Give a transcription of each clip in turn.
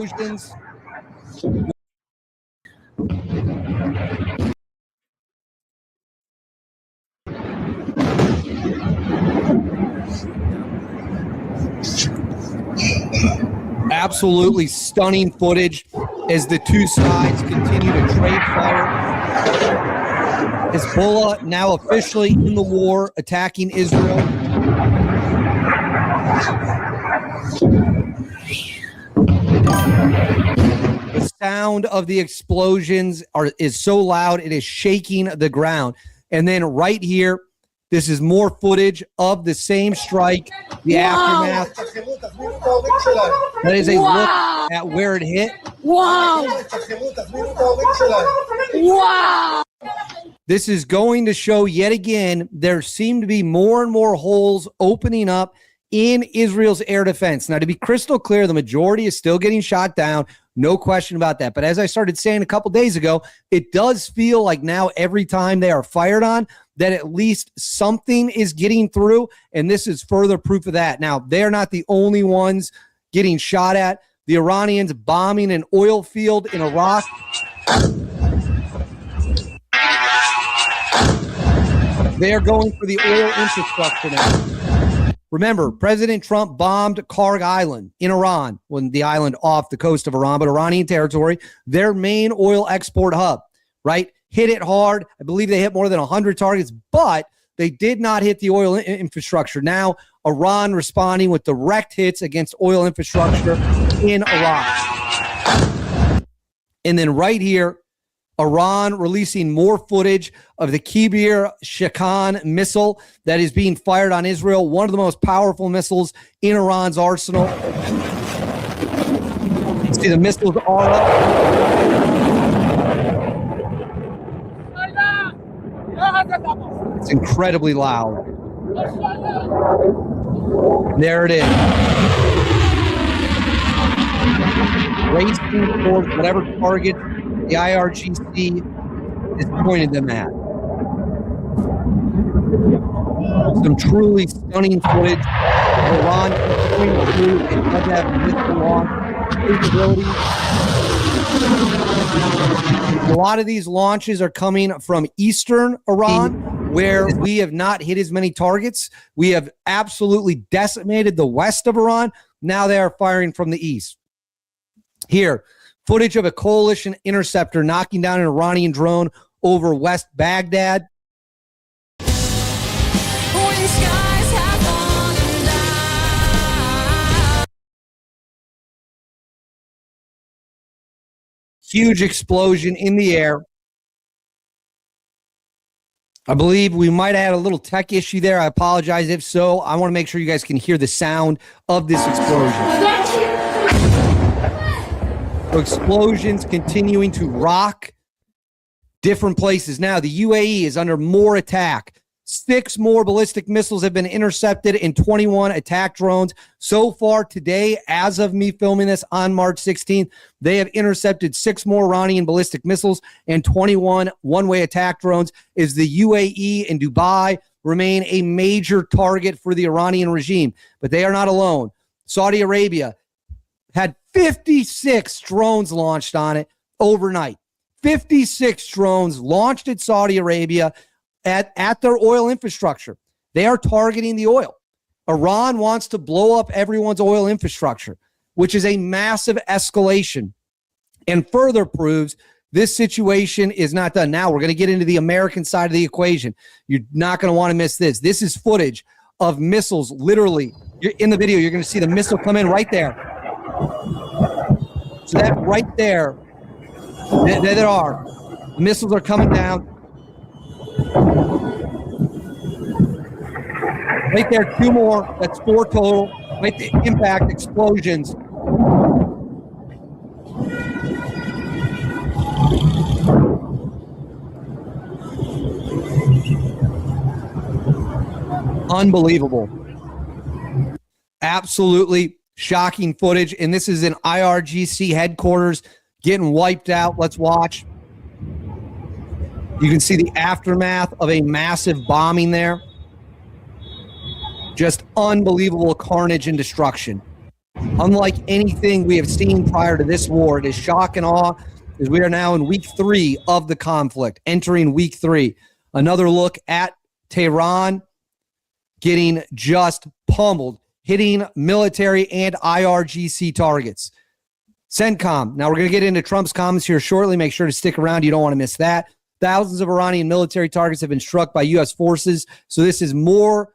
explosions. Absolutely stunning footage as the two sides continue to trade fire. Hezbollah now officially in the war, attacking Israel. The sound of the explosions is so loud, it is shaking the ground. And then right here, this is more footage of the same strike, the aftermath. That is a look at where it hit. Wow. This is going to show yet again, there seem to be more and more holes opening up in Israel's air defense. Now, to be crystal clear, the majority is still getting shot down. No question about that. But as I started saying a couple days ago, it does feel like now every time they are fired on, that at least something is getting through, and this is further proof of that. Now, they're not the only ones getting shot at. The Iranians bombing an oil field in Iraq. They're going for the oil infrastructure now. Remember, President Trump bombed Karg Island in Iran, when the island off the coast of Iran, but Iranian territory, their main oil export hub, right? Hit it hard. I believe they hit more than 100 targets, but they did not hit the oil infrastructure. Now, Iran responding with direct hits against oil infrastructure in Iraq. And then right here, Iran releasing more footage of the Kibir Shekan missile that is being fired on Israel, one of the most powerful missiles in Iran's arsenal. You see the missiles are up. It's incredibly loud. There it is. Racing towards whatever target the IRGC is pointing them at. Some truly stunning footage. Iran continuing through and does have missile launch capability. A lot of these launches are coming from eastern Iran, where we have not hit as many targets. We have absolutely decimated the west of Iran. Now they are firing from the east. Here, footage of a coalition interceptor knocking down an Iranian drone over West Baghdad. Huge explosion in the air. I believe we might have had a little tech issue there. I apologize if so. I want to make sure you guys can hear the sound of this explosion. Explosions continuing to rock different places. Now, the UAE is under more attack. 6 more ballistic missiles have been intercepted and 21 attack drones. So far today, as of me filming this on March 16th, they have intercepted 6 more Iranian ballistic missiles and 21 one-way attack drones. As the UAE and Dubai remain a major target for the Iranian regime. But they are not alone. Saudi Arabia had 56 drones launched on it overnight. 56 drones launched at Saudi Arabia at their oil infrastructure. They are targeting the oil. Iran wants to blow up everyone's oil infrastructure, which is a massive escalation and further proves this situation is not done. Now we're going to get into the American side of the equation. You're not going to want to miss this. This is footage of missiles. Literally, in the video, you're going to see the missile come in right there. So that right there, there are. The missiles are coming down. Right there, 2 more. That's 4 total. Right, the impact explosions. Unbelievable. Absolutely shocking footage. And this is in IRGC headquarters getting wiped out. Let's watch. You can see the aftermath of a massive bombing there. Just unbelievable carnage and destruction. unlike anything we have seen prior to this war. It is shock and awe as we are now in week 3 of the conflict, entering week 3. Another look at Tehran getting just pummeled, hitting military and IRGC targets. CENTCOM. Now, we're going to get into Trump's comments here shortly. Make sure to stick around. You don't want to miss that. Thousands of Iranian military targets have been struck by U.S. forces. So this is more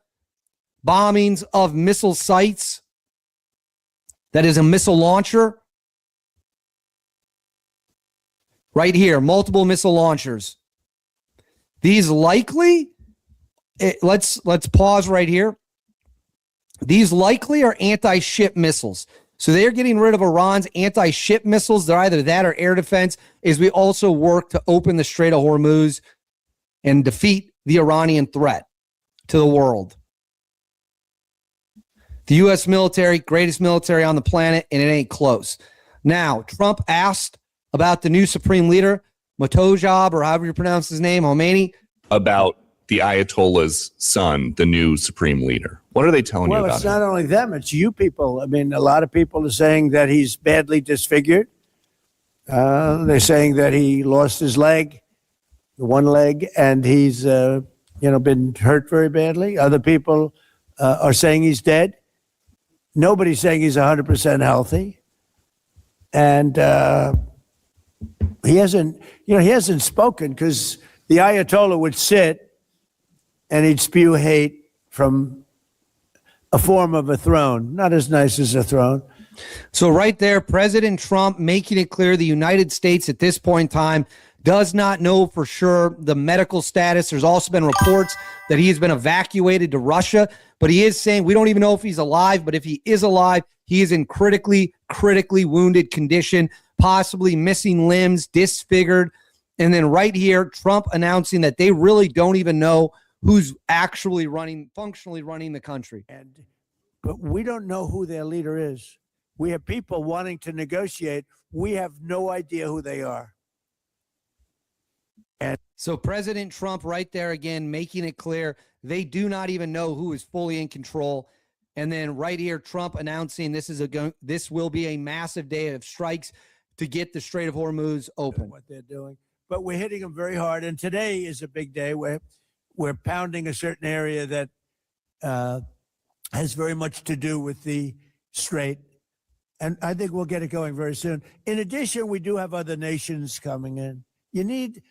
bombings of missile sites. That is a missile launcher. Right here, multiple missile launchers. These likely, let's pause right here. These likely are anti-ship missiles. So they're getting rid of Iran's anti-ship missiles. They're either that or air defense, as we also work to open the Strait of Hormuz and defeat the Iranian threat to the world. The U.S. military, greatest military on the planet, and it ain't close. Now, Trump asked about the new supreme leader, Motojab, or however you pronounce his name, Khomeini. About the Ayatollah's son, the new supreme leader. What are they telling you about Well, it's not only them, it's you people. I mean, a lot of people are saying that he's badly disfigured. They're saying that he lost his leg, one leg, and he's, been hurt very badly. Other people are saying he's dead. Nobody's saying he's 100% healthy. And he hasn't spoken because the Ayatollah would sit and he'd spew hate from a form of a throne, not as nice as a throne. So right there, President Trump making it clear the United States at this point in time does not know for sure the medical status. There's also been reports that he has been evacuated to Russia, but he is saying we don't even know if he's alive, but if he is alive, he is in critically wounded condition, possibly missing limbs, disfigured. And then right here, Trump announcing that they really don't even know who's actually functionally running the country. But we don't know who their leader is. We have people wanting to negotiate. We have no idea who they are. And so President Trump right there again, making it clear they do not even know who is fully in control. And then right here, Trump announcing this will be a massive day of strikes to get the Strait of Hormuz open. What they're doing. But we're hitting them very hard. And today is a big day where we're pounding a certain area that has very much to do with the Strait. And I think we'll get it going very soon. In addition, we do have other nations coming in. You need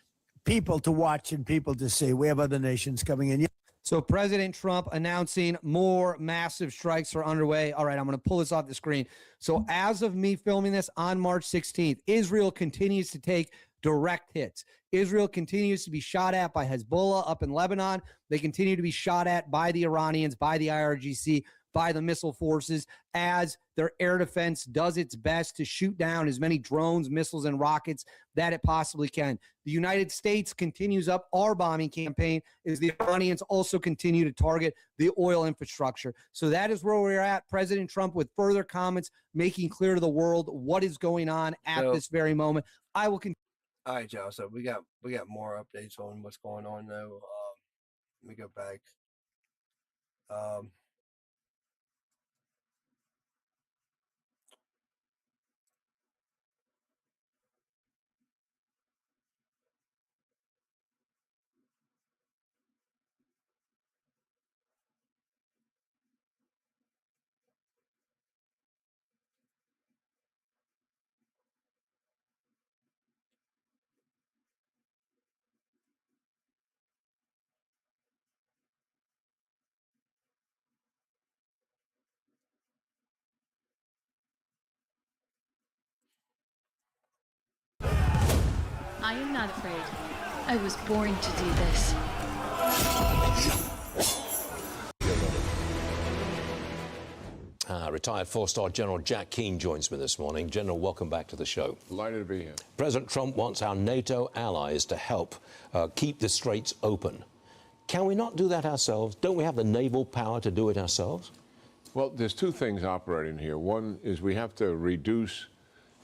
people to watch and people to see. We have other nations coming in. So President Trump announcing more massive strikes are underway. All right, I'm going to pull this off the screen. So as of me filming this on March 16th, Israel continues to take direct hits. Israel continues to be shot at by Hezbollah up in Lebanon. They continue to be shot at by the Iranians, by the IRGC, by the missile forces, as their air defense does its best to shoot down as many drones, missiles, and rockets that it possibly can. The United States continues up our bombing campaign as the Iranians also continue to target the oil infrastructure. So that is where we're at. President Trump with further comments, making clear to the world what is going on at this very moment. I will continue. All right, y'all. So we got more updates on what's going on now. Let me go back. I am not afraid. I was born to do this. Retired four-star General Jack Keane joins me this morning. General, welcome back to the show. Delighted to be here. President Trump wants our NATO allies to help keep the straits open. Can we not do that ourselves? Don't we have the naval power to do it ourselves? Well, there's two things operating here. One is we have to reduce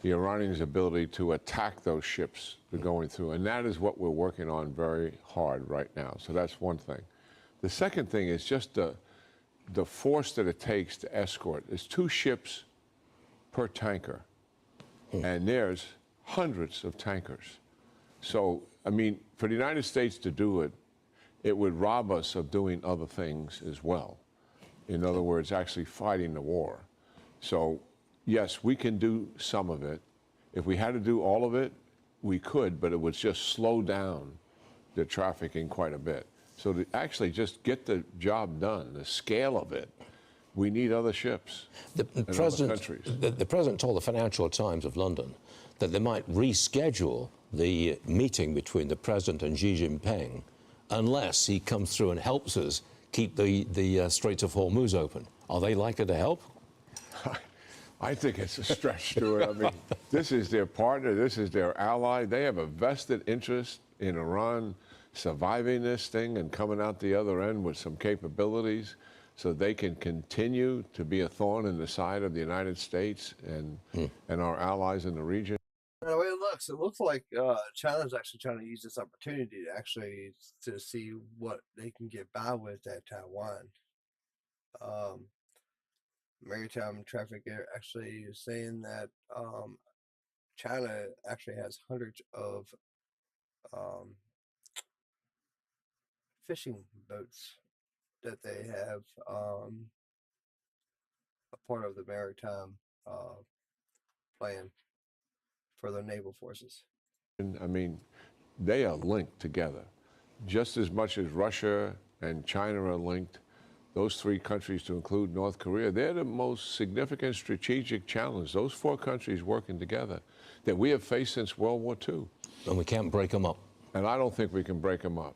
the Iranians' ability to attack those ships they're going through, and that is what we're working on very hard right now. So that's one thing. The second thing is just the force that it takes to escort. There's two ships per tanker. And there's hundreds of tankers. So, I mean, for the United States to do it, it would rob us of doing other things as well. In other words, actually fighting the war. So, yes, we can do some of it. If we had to do all of it, we could, but it would just slow down the trafficking quite a bit. So to actually just get the job done, the scale of it, we need other ships The in other president, countries. the president told the Financial Times of London that they might reschedule the meeting between the president and Xi Jinping unless he comes through and helps us keep the Straits of Hormuz open. Are they likely to help? I think it's a stretch to it. I mean, this is their partner, this is their ally. They have a vested interest in Iran surviving this thing and coming out the other end with some capabilities so they can continue to be a thorn in the side of the United States and our allies in the region. The way it looks like China's actually trying to use this opportunity to actually to see what they can get by with at Taiwan. Maritime traffic actually is saying that China actually has hundreds of fishing boats that they have a part of the maritime plan for their naval forces. I mean, they are linked together. Just as much as Russia and China are linked, those three countries, to include North Korea, they're the most significant strategic challenge. Those four countries working together that we have faced since World War II. And we can't break them up. And I don't think we can break them up.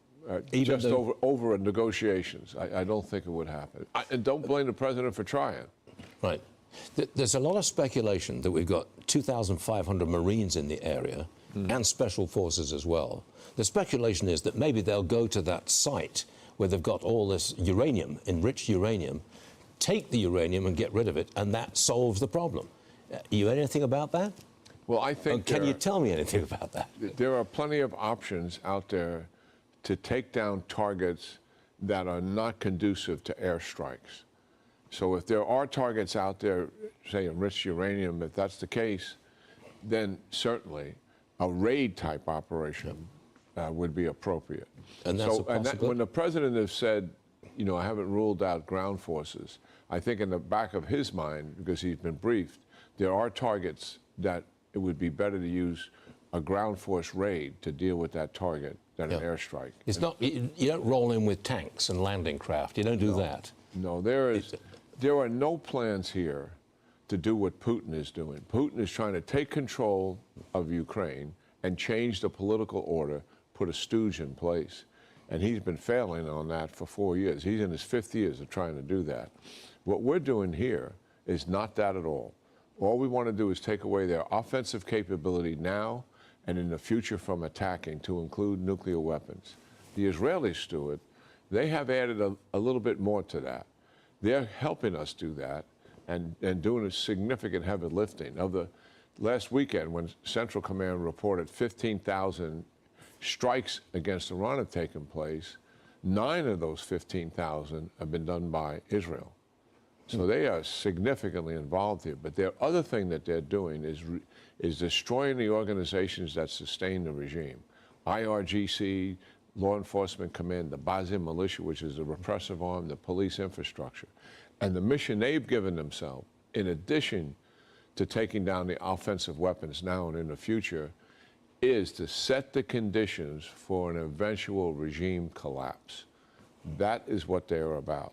Even Just over negotiations. I don't think it would happen. And don't blame the president for trying. Right. There's a lot of speculation that we've got 2,500 Marines in the area and special forces as well. The speculation is that maybe they'll go to that site where they've got all this uranium, enriched uranium, take the uranium and get rid of it, and that solves the problem. You know anything about that? Well, I think Can you tell me anything about that? there are plenty of options out there to take down targets that are not conducive to airstrikes. So if there are targets out there, say enriched uranium, if that's the case, then certainly a raid type operation would be appropriate. And that's a possibility. When the president has said, you know, I haven't ruled out ground forces, I think in the back of his mind, because he's been briefed, there are targets that it would be better to use a ground force raid to deal with that target than an airstrike. It's not, you don't roll in with tanks and landing craft. You don't do that. No, there are no plans here to do what Putin is doing. Putin is trying to take control of Ukraine and change the political order, put a stooge in place. And he's been failing on that for 4 years. He's in his 5th year of trying to do that. What we're doing here is not that at all. All we want to do is take away their offensive capability now and in the future from attacking, to include nuclear weapons. The Israelis, Stuart, they have added a little bit more to that. They're helping us do that and doing a significant heavy lifting. Of the last weekend, when Central Command reported 15,000 strikes against Iran have taken place, 9 of those 15,000 have been done by Israel. So they are significantly involved here. But the other thing that they're doing is destroying the organizations that sustain the regime. IRGC, Law Enforcement Command, the Basim Militia, which is the repressive arm, the police infrastructure. And the mission they've given themselves, in addition to taking down the offensive weapons now and in the future, is to set the conditions for an eventual regime collapse. That is what they're about.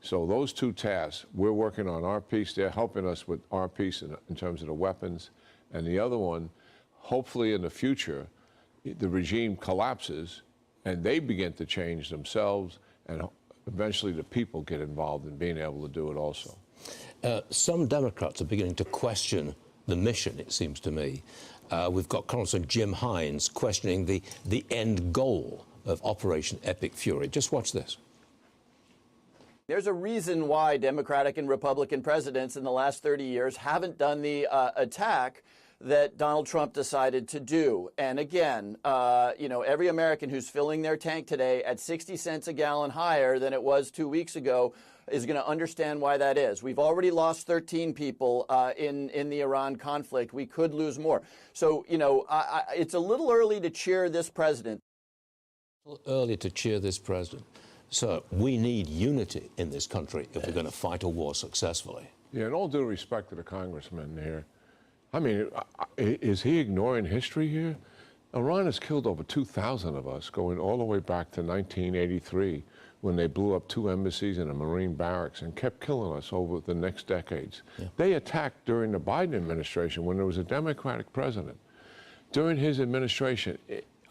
So those two tasks, we're working on our piece. They're helping us with our piece in terms of the weapons. And the other one, hopefully in the future, the regime collapses and they begin to change themselves, and eventually the people get involved in being able to do it also. Some Democrats are beginning to question the mission, it seems to me. We've got Congressman Jim Hines questioning the end goal of Operation Epic Fury. Just watch this. There's a reason why Democratic and Republican presidents in the last 30 years haven't done the attack that Donald Trump decided to do. And again, every American who's filling their tank today at 60 cents a gallon higher than it was 2 weeks ago is going to understand why that is. We've already lost 13 people in the Iran conflict. We could lose more. So, it's a little early to cheer this president. Early to cheer this president. So we need unity in this country if we're going to fight a war successfully. Yeah, in all due respect to the congressman here, I mean, is he ignoring history here? Iran has killed over 2,000 of us, going all the way back to 1983, when they blew up 2 embassies and a Marine barracks and kept killing us over the next decades. Yeah. They attacked during the Biden administration when there was a Democratic president. During his administration,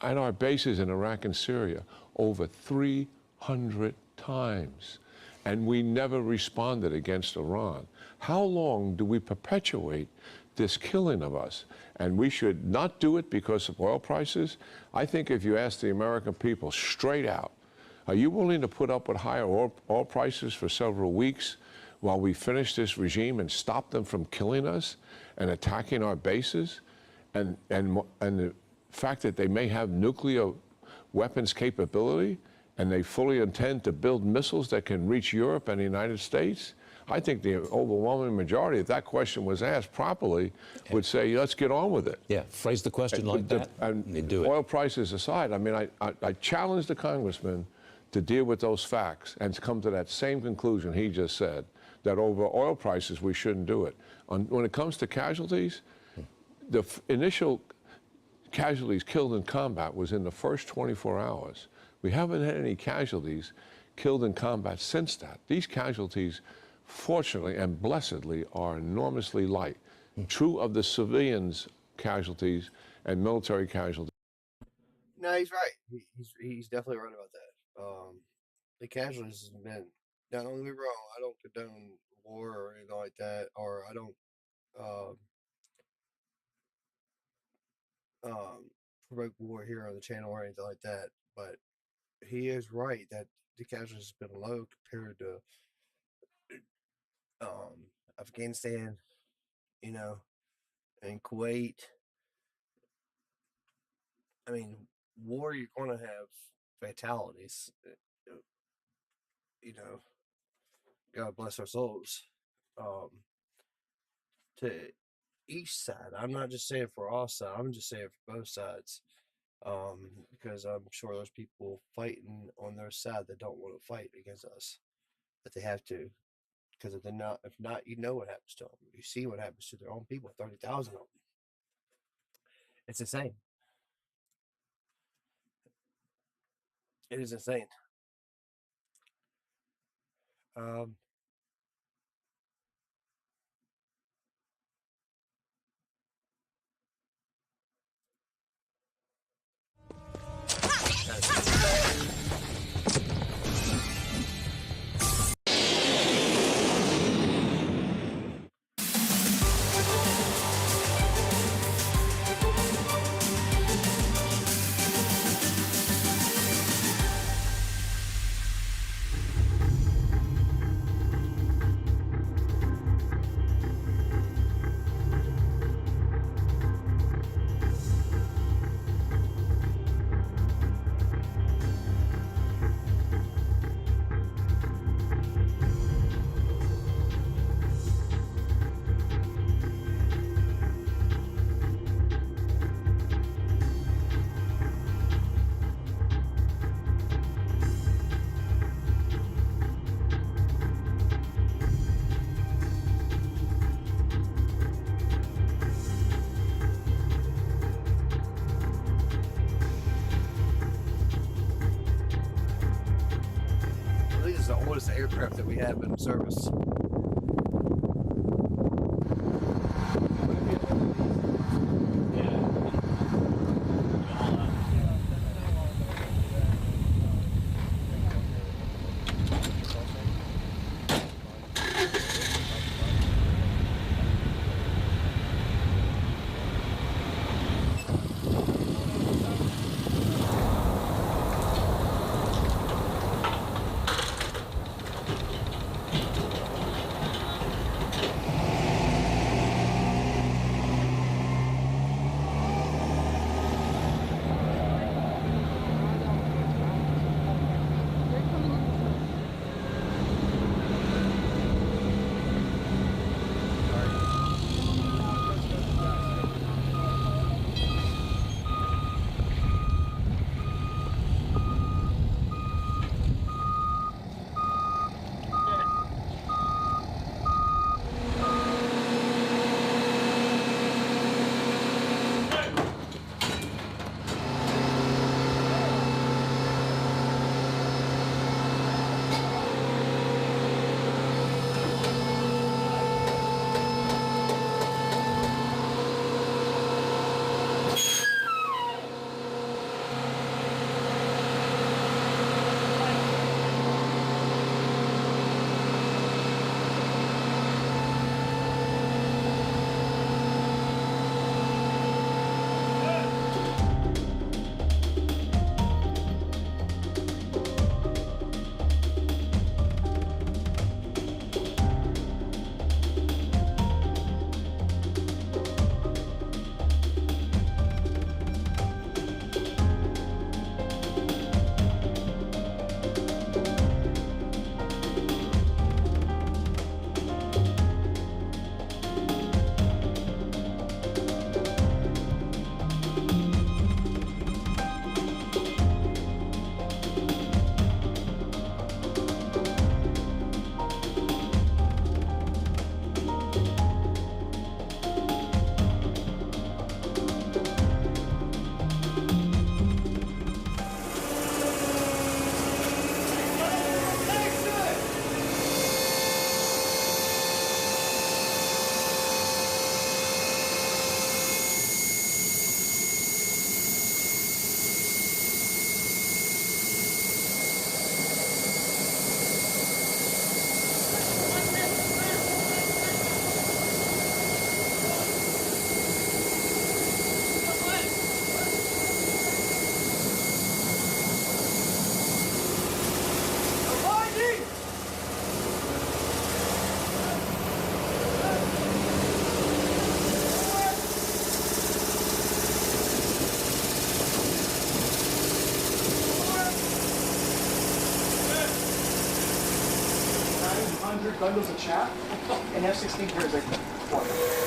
at our bases in Iraq and Syria, over 300 times. And we never responded against Iran. How long do we perpetuate this killing of us? And we should not do it because of oil prices. I think if you ask the American people straight out, are you willing to put up with higher oil prices for several weeks while we finish this regime and stop them from killing us and attacking our bases? And the fact that they may have nuclear weapons capability and they fully intend to build missiles that can reach Europe and the United States? I think the overwhelming majority, if that question was asked properly, would say, let's get on with it. Yeah, phrase the question like that, and they do it. Oil prices aside, I mean, I challenge the congressman to deal with those facts and to come to that same conclusion he just said, that over oil prices, we shouldn't do it. When it comes to casualties, the initial casualties killed in combat was in the first 24 hours. We haven't had any casualties killed in combat since that. These casualties, fortunately and blessedly, are enormously light. True of the civilians' casualties and military casualties. No, he's right. He's definitely right about that. The casualties have been, now don't get me wrong, I don't condone war or anything like that, or I don't provoke war here on the channel or anything like that, but he is right that the casualties have been low compared to Afghanistan, and Kuwait. I mean, war, you're going to have fatalities. God bless our souls. To each side, I'm not just saying for all sides, I'm just saying for both sides. Because I'm sure there's people fighting on their side that don't want to fight against us, but they have to. Because if not, you know what happens to them. You see what happens to their own people. 30,000 of them. It's insane. It is insane. This is the oldest aircraft that we have in service. 100 bundles of chaff and F-16 pairs like water.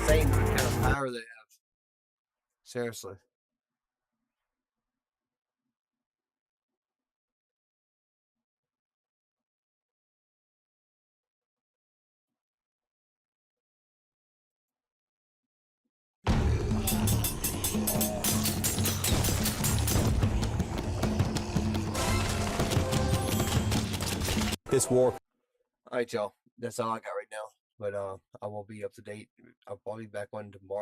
insane the kind of power they have. Seriously. This war. All right, y'all. That's all I got right now. But I will be up to date. I'll be back on tomorrow.